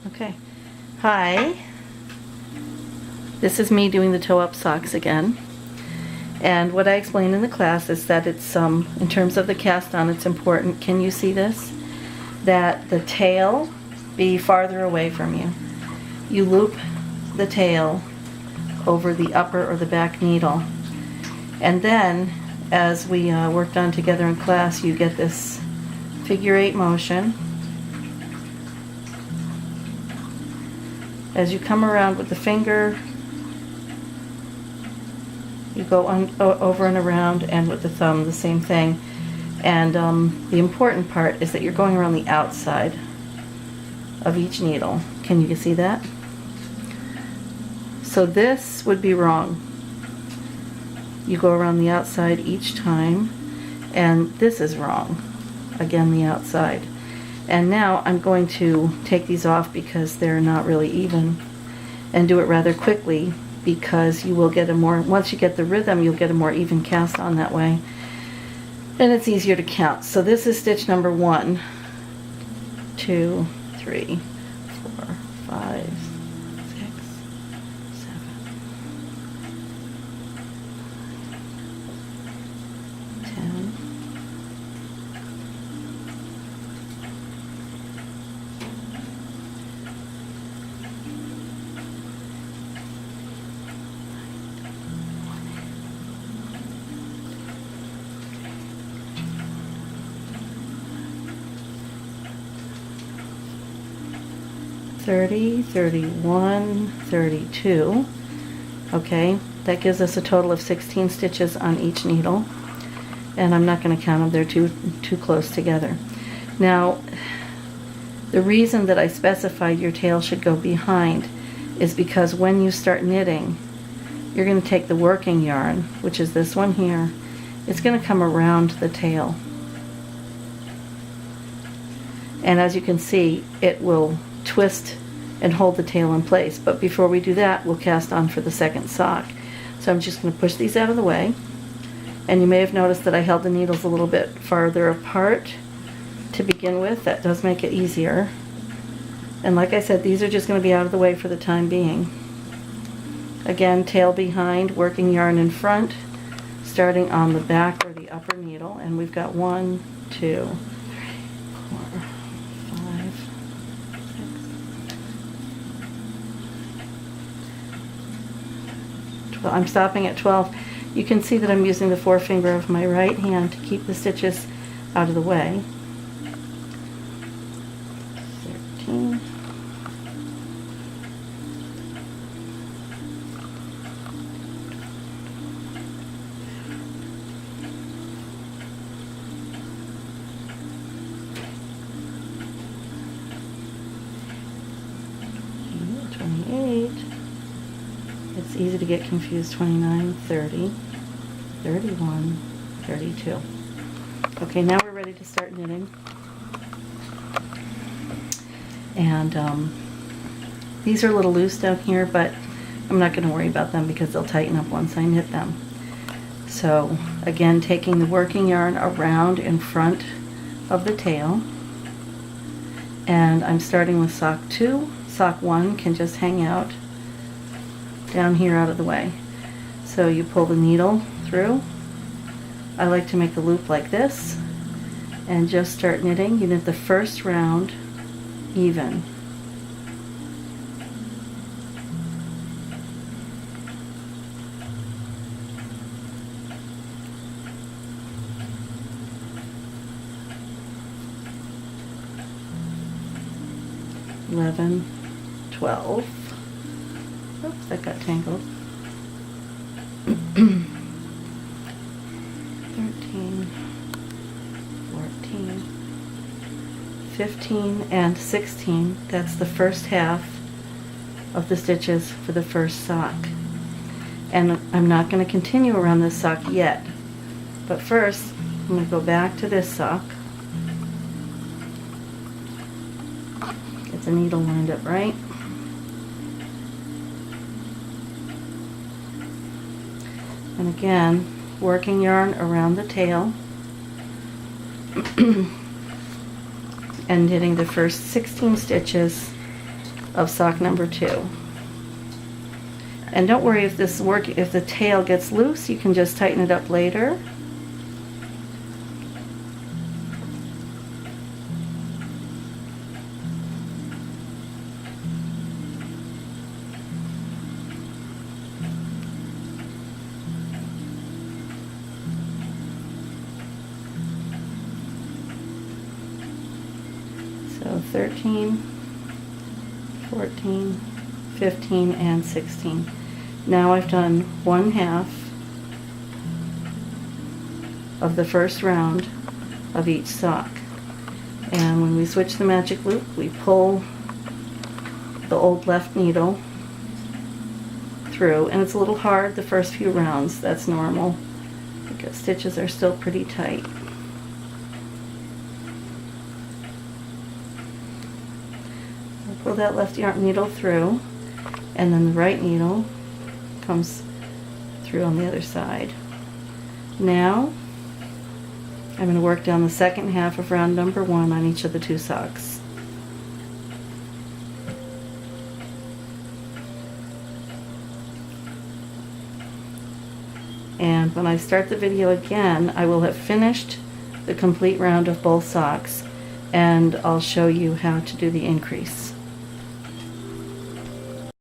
Okay. Hi. This is me doing the toe-up socks again. And what I explained in the class is that it's, in terms of the cast on, it's important, can you see this? That the tail be farther away from you. You loop the tail over the upper or the back needle. And then, as we worked on together in class, you get this figure 8 motion. As you come around with the finger, you go over and around, and with the thumb, the same thing. And the important part is that you're going around the outside of each needle. Can you see that? So this would be wrong. You go around the outside each time, and this is wrong. Again, the outside. And now I'm going to take these off because they're not really even, and do it rather quickly, because you will get a more, once you get the rhythm, you'll get a more even cast on that way. And it's easier to count. So this is stitch number 1, 2, 3, 4, 5, 6, 7, 10, 30, 31, 32. Okay, that gives us a total of 16 stitches on each needle. And I'm not going to count them, they're too close together. Now, the reason that I specified your tail should go behind is because when you start knitting, you're going to take the working yarn, which is this one here, it's going to come around the tail. And as you can see, it will twist and hold the tail in place. But before we do that, we'll cast on for the second sock. So I'm just going to push these out of the way. And you may have noticed that I held the needles a little bit farther apart to begin with. That does make it easier. And like I said, these are just going to be out of the way for the time being. Again, tail behind, working yarn in front, starting on the back or the upper needle. And we've got 1, 2, 3, I'm stopping at 12. You can see that I'm using the forefinger of my right hand to keep the stitches out of the way. 13. 28. It's easy to get confused. 29, 30, 31, 32. Okay, now we're ready to start knitting. And these are a little loose down here, but I'm not going to worry about them because they'll tighten up once I knit them. So again, taking the working yarn around in front of the tail, and I'm starting with sock 2. Sock 1 can just hang out down here out of the way. So you pull the needle through. I like to make a loop like this and just start knitting. You knit the first round even. $11, $12. Oops, that got tangled. 13, 14, 15, and 16. That's the first half of the stitches for the first sock. And I'm not going to continue around this sock yet. But first, I'm going to go back to this sock. Get the needle lined up right. And again, working yarn around the tail and knitting the first 16 stitches of sock number 2. And don't worry if if the tail gets loose, you can just tighten it up later. So 13, 14, 15, and 16. Now I've done 1/2 of the first round of each sock. And when we switch the magic loop, we pull the old left needle through, and it's a little hard the first few rounds. That's normal because stitches are still pretty tight. Pull that left needle through, and then the right needle comes through on the other side. Now I'm going to work down the second half of round number 1 on each of the 2 socks. And when I start the video again, I will have finished the complete round of both socks, and I'll show you how to do the increase.